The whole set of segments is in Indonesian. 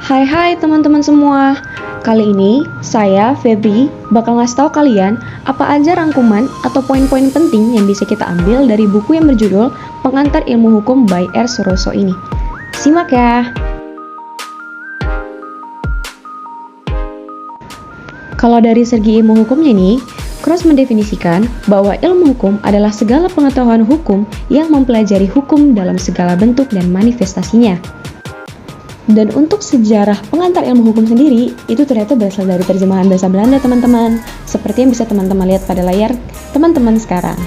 Hai teman-teman semua. Kali ini saya, Febri, bakal ngasih tahu kalian apa aja rangkuman atau poin-poin penting yang bisa kita ambil dari buku yang berjudul Pengantar Ilmu Hukum by R. Suroso ini. Simak ya. Kalau dari segi ilmu hukumnya nih, Cross mendefinisikan bahwa ilmu hukum adalah segala pengetahuan hukum yang mempelajari hukum dalam segala bentuk dan manifestasinya. Dan untuk sejarah pengantar ilmu hukum sendiri, itu ternyata berasal dari terjemahan bahasa Belanda teman-teman, seperti yang bisa teman-teman lihat pada layar teman-teman sekarang.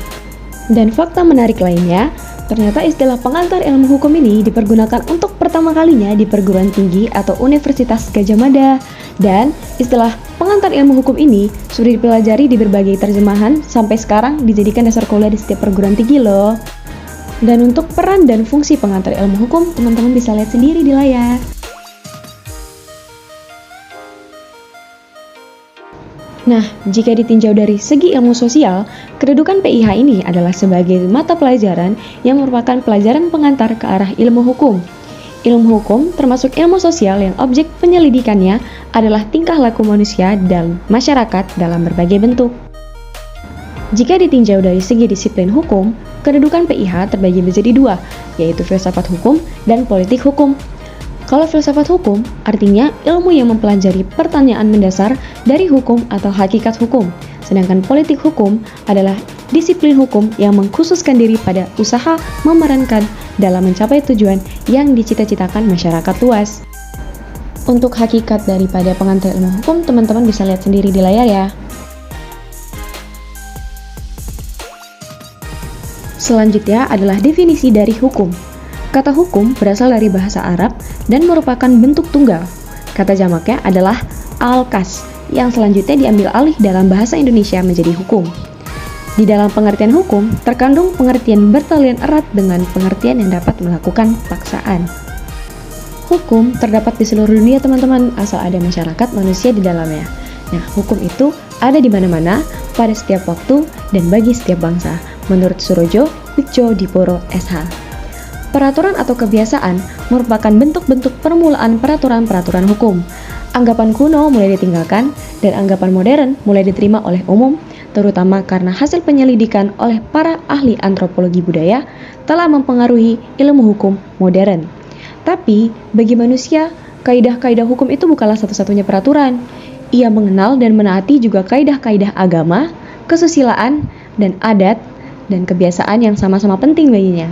Dan fakta menarik lainnya, ternyata istilah pengantar ilmu hukum ini dipergunakan untuk pertama kalinya di perguruan tinggi atau Universitas Gadjah Mada. Dan istilah pengantar ilmu hukum ini sudah dipelajari di berbagai terjemahan sampai sekarang dijadikan dasar kuliah di setiap perguruan tinggi loh. Dan untuk peran dan fungsi pengantar ilmu hukum, teman-teman bisa lihat sendiri di layar. Nah, jika ditinjau dari segi ilmu sosial, kedudukan PIH ini adalah sebagai mata pelajaran yang merupakan pelajaran pengantar ke arah ilmu hukum. Ilmu hukum termasuk ilmu sosial yang objek penyelidikannya adalah tingkah laku manusia dan masyarakat dalam berbagai bentuk. Jika ditinjau dari segi disiplin hukum, kedudukan PIH terbagi menjadi dua, yaitu filsafat hukum dan politik hukum. Kalau filsafat hukum, artinya ilmu yang mempelajari pertanyaan mendasar dari hukum atau hakikat hukum. Sedangkan politik hukum adalah disiplin hukum yang mengkhususkan diri pada usaha memerankan dalam mencapai tujuan yang dicita-citakan masyarakat luas. Untuk hakikat daripada pengantar ilmu hukum, teman-teman bisa lihat sendiri di layar ya. Selanjutnya adalah definisi dari hukum. Kata hukum berasal dari bahasa Arab dan merupakan bentuk tunggal. Kata jamaknya adalah al-kas, yang selanjutnya diambil alih dalam bahasa Indonesia menjadi hukum. Di dalam pengertian hukum, terkandung pengertian bertalian erat dengan pengertian yang dapat melakukan paksaan. Hukum terdapat di seluruh dunia teman-teman, asal ada masyarakat manusia di dalamnya. Nah, hukum itu ada di mana-mana, pada setiap waktu, dan bagi setiap bangsa, menurut Surojo Wicodipuro SH. Peraturan atau kebiasaan merupakan bentuk-bentuk permulaan peraturan-peraturan hukum. Anggapan kuno mulai ditinggalkan, dan anggapan modern mulai diterima oleh umum, terutama karena hasil penyelidikan oleh para ahli antropologi budaya telah mempengaruhi ilmu hukum modern. Tapi, bagi manusia, kaidah-kaidah hukum itu bukanlah satu-satunya peraturan. Ia mengenal dan menaati juga kaidah-kaidah agama, kesusilaan, dan adat, dan kebiasaan yang sama-sama penting baginya.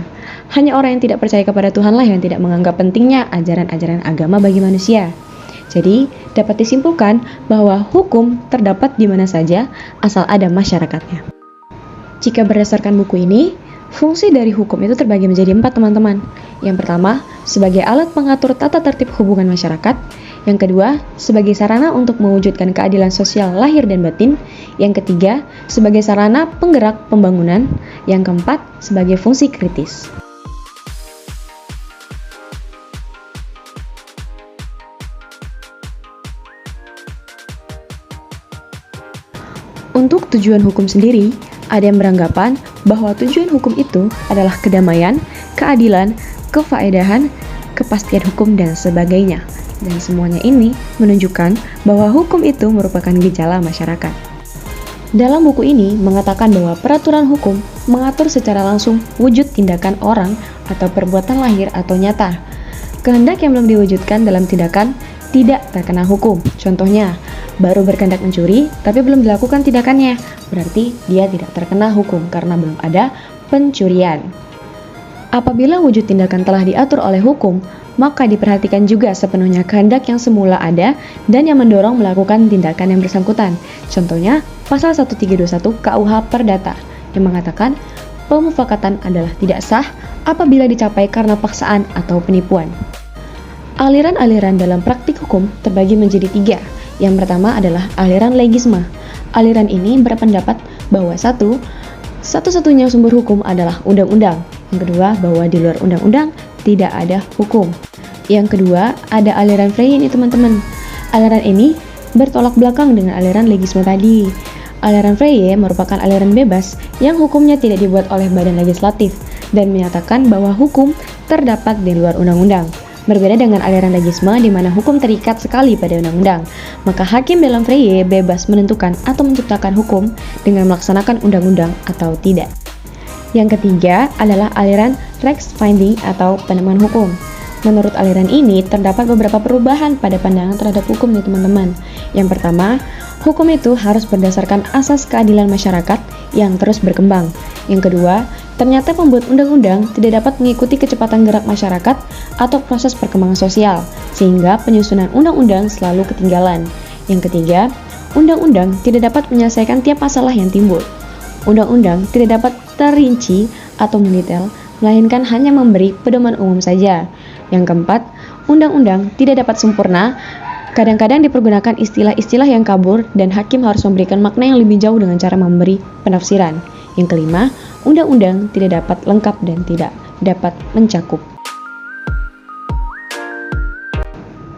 Hanya orang yang tidak percaya kepada Tuhanlah yang tidak menganggap pentingnya ajaran-ajaran agama bagi manusia. Jadi, dapat disimpulkan bahwa hukum terdapat di mana saja asal ada masyarakatnya. Jika berdasarkan buku ini, fungsi dari hukum itu terbagi menjadi 4 teman-teman. Yang pertama, sebagai alat pengatur tata tertib hubungan masyarakat. Yang kedua, sebagai sarana untuk mewujudkan keadilan sosial lahir dan batin. Yang ketiga, sebagai sarana penggerak pembangunan. Yang keempat, sebagai fungsi kritis. Untuk tujuan hukum sendiri, ada yang beranggapan bahwa tujuan hukum itu adalah kedamaian, keadilan, kefaedahan, kepastian hukum, dan sebagainya. Dan semuanya ini menunjukkan bahwa hukum itu merupakan gejala masyarakat. Dalam buku ini mengatakan bahwa peraturan hukum mengatur secara langsung wujud tindakan orang atau perbuatan lahir atau nyata. Kehendak yang belum diwujudkan dalam tindakan tidak terkena hukum. Contohnya, baru berkehendak mencuri tapi belum dilakukan tindakannya, berarti dia tidak terkena hukum karena belum ada pencurian. Apabila wujud tindakan telah diatur oleh hukum, maka diperhatikan juga sepenuhnya kehendak yang semula ada dan yang mendorong melakukan tindakan yang bersangkutan. Contohnya, pasal 1321 KUH Perdata yang mengatakan pemufakatan adalah tidak sah apabila dicapai karena paksaan atau penipuan. Aliran-aliran dalam praktik hukum terbagi menjadi 3. Yang pertama adalah aliran legisme. Aliran ini berpendapat bahwa satu-satunya sumber hukum adalah undang-undang. Yang kedua, bahwa di luar undang-undang tidak ada hukum. Yang kedua, ada aliran Frey ini teman-teman. Aliran ini bertolak belakang dengan aliran legisme tadi. Aliran Frey merupakan aliran bebas yang hukumnya tidak dibuat oleh badan legislatif dan menyatakan bahwa hukum terdapat di luar undang-undang. Berbeda dengan aliran legisme di mana hukum terikat sekali pada undang-undang, maka hakim dalam Vrije bebas menentukan atau menciptakan hukum dengan melaksanakan undang-undang atau tidak. Yang ketiga adalah aliran rechtsfinding atau penemuan hukum. Menurut aliran ini, terdapat beberapa perubahan pada pandangan terhadap hukum nih teman-teman. Yang pertama, hukum itu harus berdasarkan asas keadilan masyarakat yang terus berkembang. Yang kedua, ternyata pembuat undang-undang tidak dapat mengikuti kecepatan gerak masyarakat atau proses perkembangan sosial, sehingga penyusunan undang-undang selalu ketinggalan. Yang ketiga, undang-undang tidak dapat menyelesaikan tiap masalah yang timbul. Undang-undang tidak dapat terinci atau mendetail, melainkan hanya memberi pedoman umum saja. Yang keempat, undang-undang tidak dapat sempurna, kadang-kadang dipergunakan istilah-istilah yang kabur dan hakim harus memberikan makna yang lebih jauh dengan cara memberi penafsiran. Yang kelima, undang-undang tidak dapat lengkap dan tidak dapat mencakup.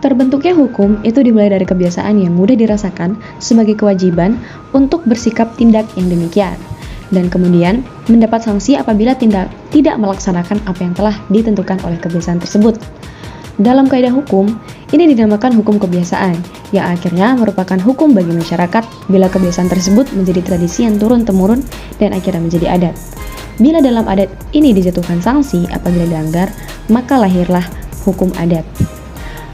Terbentuknya hukum itu dimulai dari kebiasaan yang mudah dirasakan sebagai kewajiban untuk bersikap tindak yang demikian, dan kemudian mendapat sanksi apabila tidak melaksanakan apa yang telah ditentukan oleh kebiasaan tersebut. Dalam kaidah hukum, ini dinamakan hukum kebiasaan, yang akhirnya merupakan hukum bagi masyarakat bila kebiasaan tersebut menjadi tradisi yang turun-temurun dan akhirnya menjadi adat. Bila dalam adat ini dijatuhkan sanksi apabila dilanggar, maka lahirlah hukum adat.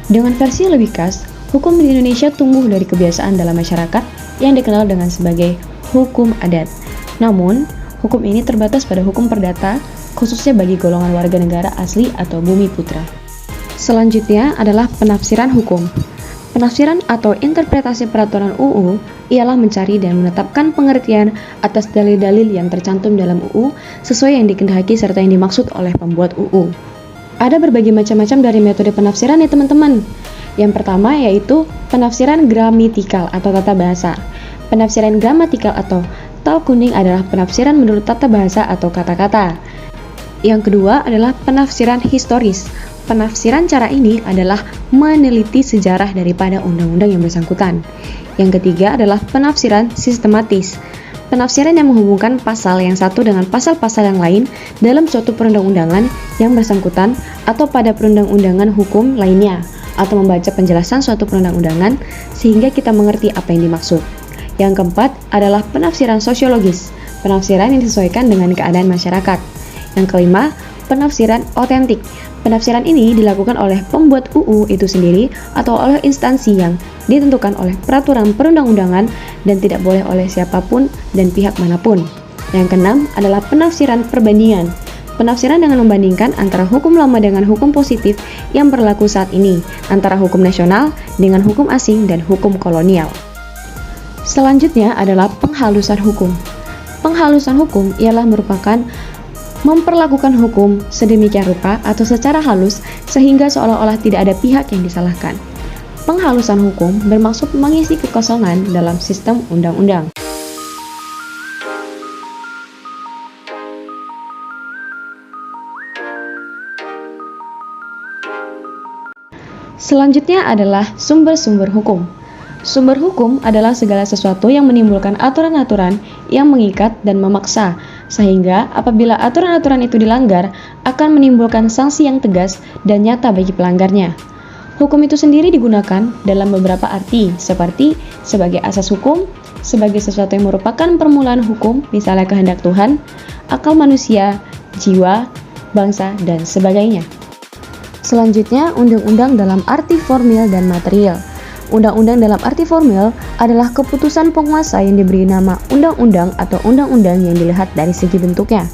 Dengan versi yang lebih khas, hukum di Indonesia tumbuh dari kebiasaan dalam masyarakat yang dikenal dengan sebagai hukum adat. Namun, hukum ini terbatas pada hukum perdata, khususnya bagi golongan warga negara asli atau bumi putra. Selanjutnya adalah penafsiran hukum. Penafsiran atau interpretasi peraturan UU ialah mencari dan menetapkan pengertian atas dalil-dalil yang tercantum dalam UU sesuai yang dikehendaki serta yang dimaksud oleh pembuat UU. Ada berbagai macam-macam dari metode penafsiran ya teman-teman. Yang pertama yaitu penafsiran gramatikal atau tata bahasa. Penafsiran gramatikal atau taal kuning adalah penafsiran menurut tata bahasa atau kata-kata. Yang kedua adalah penafsiran historis. Penafsiran cara ini adalah meneliti sejarah daripada undang-undang yang bersangkutan. Yang ketiga adalah penafsiran sistematis. Penafsiran yang menghubungkan pasal yang satu dengan pasal-pasal yang lain dalam suatu perundang-undangan yang bersangkutan atau pada perundang-undangan hukum lainnya, atau membaca penjelasan suatu perundang-undangan sehingga kita mengerti apa yang dimaksud. Yang keempat adalah penafsiran sosiologis, penafsiran yang disesuaikan dengan keadaan masyarakat. Yang kelima, penafsiran otentik. Penafsiran ini dilakukan oleh pembuat UU itu sendiri atau oleh instansi yang ditentukan oleh peraturan perundang-undangan dan tidak boleh oleh siapapun dan pihak manapun. Yang keenam adalah penafsiran perbandingan. Penafsiran dengan membandingkan antara hukum lama dengan hukum positif yang berlaku saat ini, antara hukum nasional dengan hukum asing dan hukum kolonial. Selanjutnya adalah penghalusan hukum. Penghalusan hukum ialah merupakan memperlakukan hukum sedemikian rupa atau secara halus sehingga seolah-olah tidak ada pihak yang disalahkan. Penghalusan hukum bermaksud mengisi kekosongan dalam sistem undang-undang. Selanjutnya adalah sumber-sumber hukum. Sumber hukum adalah segala sesuatu yang menimbulkan aturan-aturan yang mengikat dan memaksa, sehingga apabila aturan-aturan itu dilanggar akan menimbulkan sanksi yang tegas dan nyata bagi pelanggarnya. Hukum itu sendiri digunakan dalam beberapa arti, seperti sebagai asas hukum, sebagai sesuatu yang merupakan permulaan hukum, misalnya kehendak Tuhan, akal manusia, jiwa, bangsa, dan sebagainya. Selanjutnya, undang-undang dalam arti formil dan material. Undang-undang dalam arti formil adalah keputusan penguasa yang diberi nama undang-undang atau undang-undang yang dilihat dari segi bentuknya.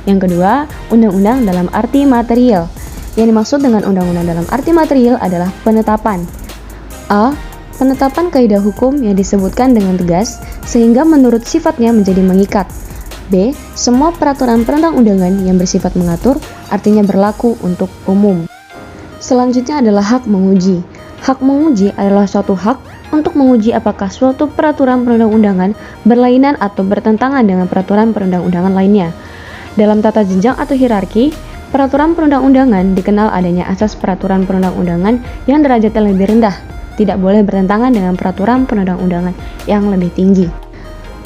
Yang kedua, undang-undang dalam arti material. Yang dimaksud dengan undang-undang dalam arti material adalah penetapan. A. Penetapan kaidah hukum yang disebutkan dengan tegas sehingga menurut sifatnya menjadi mengikat. B. Semua peraturan perundang-undangan yang bersifat mengatur artinya berlaku untuk umum. Selanjutnya adalah hak menguji. Hak menguji adalah suatu hak untuk menguji apakah suatu peraturan perundang-undangan berlainan atau bertentangan dengan peraturan perundang-undangan lainnya. Dalam tata jenjang atau hierarki, peraturan perundang-undangan dikenal adanya asas peraturan perundang-undangan yang derajatnya lebih rendah, tidak boleh bertentangan dengan peraturan perundang-undangan yang lebih tinggi.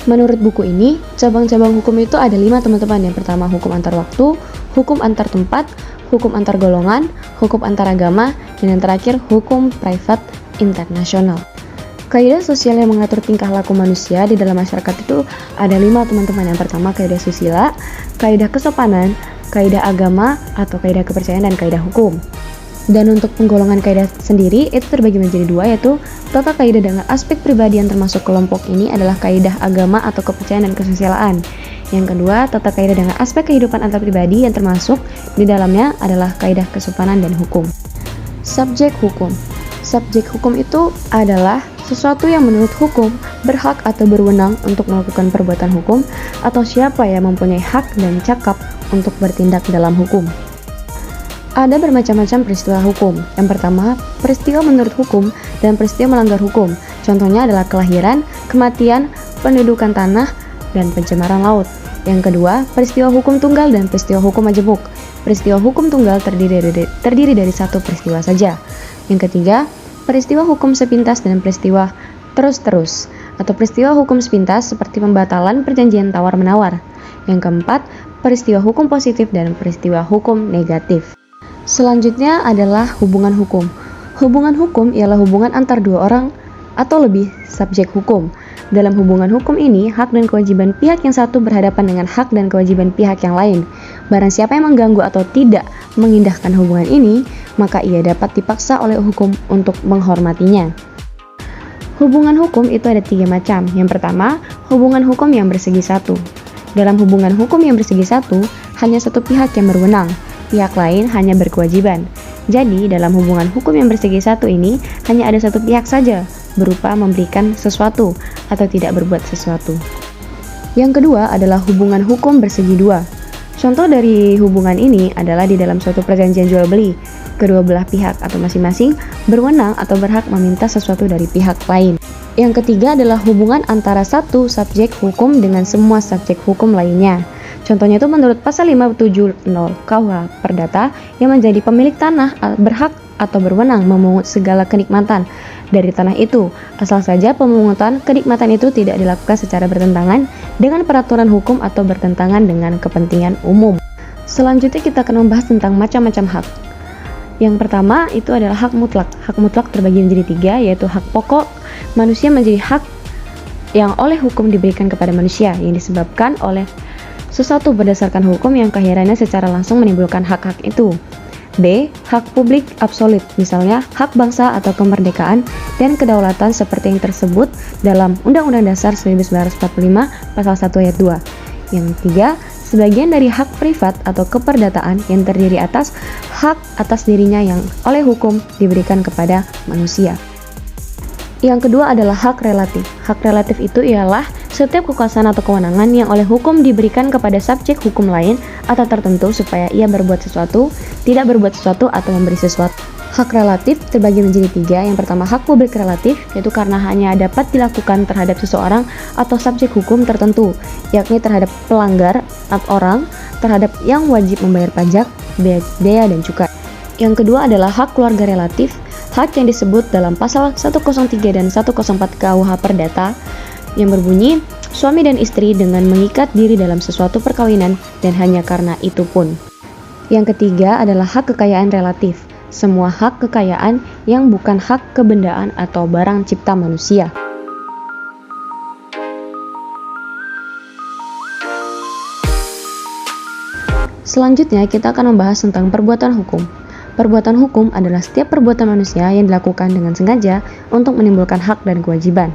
Menurut buku ini, cabang-cabang hukum itu ada 5 teman-teman. Yang pertama hukum antar waktu, hukum antar tempat, hukum antar golongan, hukum antar agama, dan yang terakhir hukum privat internasional. Kaidah sosial yang mengatur tingkah laku manusia di dalam masyarakat itu ada 5 teman-teman. Yang pertama kaidah susila, kaidah kesopanan, kaidah agama atau kaidah kepercayaan, dan kaidah hukum. Dan untuk penggolongan kaidah sendiri itu terbagi menjadi 2, yaitu tata kaidah dengan aspek pribadi yang termasuk kelompok ini adalah kaidah agama atau kepercayaan dan kesusilaan. Yang kedua, tata kaidah dengan aspek kehidupan antar pribadi yang termasuk di dalamnya adalah kaidah kesopanan dan hukum. Subjek hukum. Subjek hukum itu adalah sesuatu yang menurut hukum berhak atau berwenang untuk melakukan perbuatan hukum atau siapa yang mempunyai hak dan cakap untuk bertindak dalam hukum. Ada bermacam-macam peristiwa hukum. Yang pertama, peristiwa menurut hukum dan peristiwa melanggar hukum. Contohnya adalah kelahiran, kematian, pendudukan tanah, dan pencemaran laut. Yang kedua, peristiwa hukum tunggal dan peristiwa hukum majemuk. Peristiwa hukum tunggal terdiri dari satu peristiwa saja. Yang ketiga, peristiwa hukum sepintas dan peristiwa terus-terus, atau peristiwa hukum sepintas seperti pembatalan perjanjian tawar-menawar. Yang keempat, peristiwa hukum positif dan peristiwa hukum negatif. Selanjutnya adalah hubungan hukum. Hubungan hukum ialah hubungan antar dua orang atau lebih subjek hukum. Dalam hubungan hukum ini, hak dan kewajiban pihak yang satu berhadapan dengan hak dan kewajiban pihak yang lain. Barang siapa yang mengganggu atau tidak mengindahkan hubungan ini, maka ia dapat dipaksa oleh hukum untuk menghormatinya. Hubungan hukum itu ada 3 macam. Yang pertama, hubungan hukum yang bersegi satu. Dalam hubungan hukum yang bersegi satu, hanya satu pihak yang berwenang. Pihak lain hanya berkewajiban. Jadi, dalam hubungan hukum yang bersegi satu ini, hanya ada satu pihak saja, berupa memberikan sesuatu atau tidak berbuat sesuatu. Yang kedua adalah hubungan hukum bersegi dua. Contoh dari hubungan ini adalah di dalam suatu perjanjian jual beli. Kedua belah pihak atau masing-masing berwenang atau berhak meminta sesuatu dari pihak lain. Yang ketiga adalah hubungan antara satu subjek hukum dengan semua subjek hukum lainnya. Contohnya itu menurut pasal 570 KUH Perdata, yang menjadi pemilik tanah berhak atau berwenang memungut segala kenikmatan dari tanah itu, asal saja pemungutan kenikmatan itu tidak dilakukan secara bertentangan dengan peraturan hukum atau bertentangan dengan kepentingan umum. Selanjutnya kita akan membahas tentang macam-macam hak. Yang pertama itu adalah hak mutlak. Hak mutlak terbagi menjadi 3, yaitu hak pokok. Manusia menjadi hak yang oleh hukum diberikan kepada manusia, yang disebabkan oleh sesuatu berdasarkan hukum yang kehadirannya secara langsung menimbulkan hak-hak itu. B. Hak publik absolut, misalnya hak bangsa atau kemerdekaan dan kedaulatan seperti yang tersebut dalam Undang-Undang Dasar 1945 Pasal 1 Ayat 2. Yang ketiga, sebagian dari hak privat atau keperdataan yang terdiri atas hak atas dirinya yang oleh hukum diberikan kepada manusia. Yang kedua adalah hak relatif. Hak relatif itu ialah setiap kekuasaan atau kewenangan yang oleh hukum diberikan kepada subjek hukum lain atau tertentu supaya ia berbuat sesuatu, tidak berbuat sesuatu, atau memberi sesuatu. Hak relatif terbagi menjadi 3. Yang pertama, hak publik relatif, yaitu karena hanya dapat dilakukan terhadap seseorang atau subjek hukum tertentu, yakni terhadap pelanggar atau orang, terhadap yang wajib membayar pajak, bea dan cukai. Yang kedua adalah hak keluarga relatif, hak yang disebut dalam pasal 103 dan 104 KUH Perdata, yang berbunyi suami dan istri dengan mengikat diri dalam sesuatu perkawinan dan hanya karena itu pun. Yang ketiga adalah hak kekayaan relatif, semua hak kekayaan yang bukan hak kebendaan atau barang cipta manusia. Selanjutnya kita akan membahas tentang perbuatan hukum. Perbuatan hukum adalah setiap perbuatan manusia yang dilakukan dengan sengaja untuk menimbulkan hak dan kewajiban.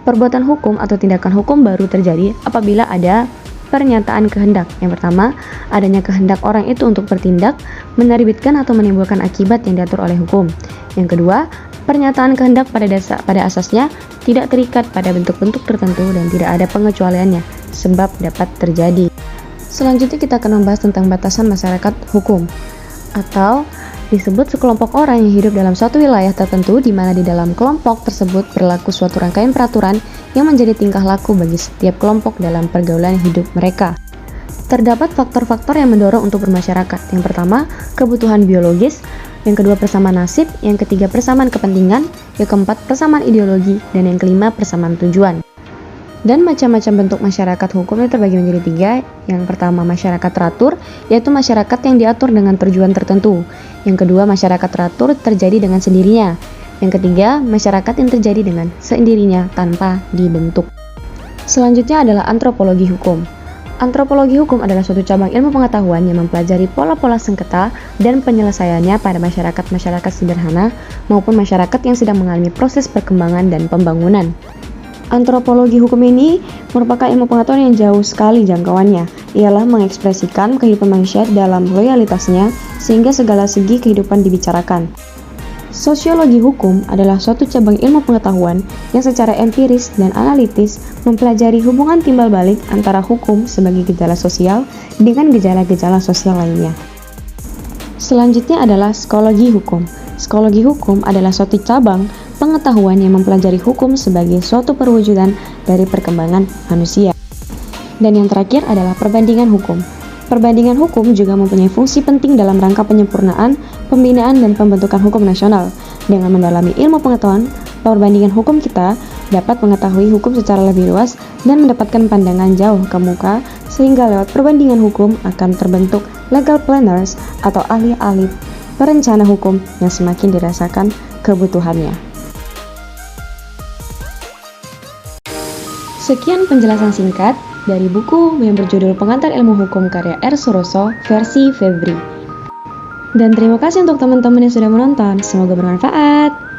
Perbuatan hukum atau tindakan hukum baru terjadi apabila ada pernyataan kehendak. Yang pertama, adanya kehendak orang itu untuk bertindak, menerbitkan atau menimbulkan akibat yang diatur oleh hukum. Yang kedua, pernyataan kehendak pada asasnya tidak terikat pada bentuk-bentuk tertentu dan tidak ada pengecualiannya, sebab dapat terjadi. Selanjutnya kita akan membahas tentang batasan masyarakat hukum, atau disebut sekelompok orang yang hidup dalam suatu wilayah tertentu di mana di dalam kelompok tersebut berlaku suatu rangkaian peraturan yang menjadi tingkah laku bagi setiap kelompok dalam pergaulan hidup mereka. Terdapat faktor-faktor yang mendorong untuk bermasyarakat. Yang pertama, kebutuhan biologis. Yang kedua, persamaan nasib. Yang ketiga, persamaan kepentingan. Yang keempat, persamaan ideologi. Dan yang kelima, persamaan tujuan. Dan macam-macam bentuk masyarakat hukum itu terbagi menjadi 3. Yang pertama, masyarakat teratur, yaitu masyarakat yang diatur dengan tujuan tertentu. Yang kedua, masyarakat teratur terjadi dengan sendirinya. Yang ketiga, masyarakat yang terjadi dengan sendirinya tanpa dibentuk. Selanjutnya adalah antropologi hukum. Antropologi hukum adalah suatu cabang ilmu pengetahuan yang mempelajari pola-pola sengketa dan penyelesaiannya pada masyarakat-masyarakat sederhana maupun masyarakat yang sedang mengalami proses perkembangan dan pembangunan. Antropologi hukum ini merupakan ilmu pengetahuan yang jauh sekali jangkauannya. Ialah mengekspresikan kehidupan manusia dalam loyalitasnya sehingga segala segi kehidupan dibicarakan. Sosiologi hukum adalah suatu cabang ilmu pengetahuan yang secara empiris dan analitis mempelajari hubungan timbal balik antara hukum sebagai gejala sosial dengan gejala-gejala sosial lainnya. Selanjutnya adalah psikologi hukum. Psikologi hukum adalah suatu cabang pengetahuan yang mempelajari hukum sebagai suatu perwujudan dari perkembangan manusia. Dan yang terakhir adalah perbandingan hukum. Perbandingan hukum juga mempunyai fungsi penting dalam rangka penyempurnaan, pembinaan, dan pembentukan hukum nasional. Dengan mendalami ilmu pengetahuan perbandingan hukum, kita dapat mengetahui hukum secara lebih luas dan mendapatkan pandangan jauh ke muka, sehingga lewat perbandingan hukum akan terbentuk legal planners atau ahli-ahli perencana hukum yang semakin dirasakan kebutuhannya. Sekian penjelasan singkat dari buku yang berjudul Pengantar Ilmu Hukum karya R. Suroso versi Febri. Dan terima kasih untuk teman-teman yang sudah menonton. Semoga bermanfaat.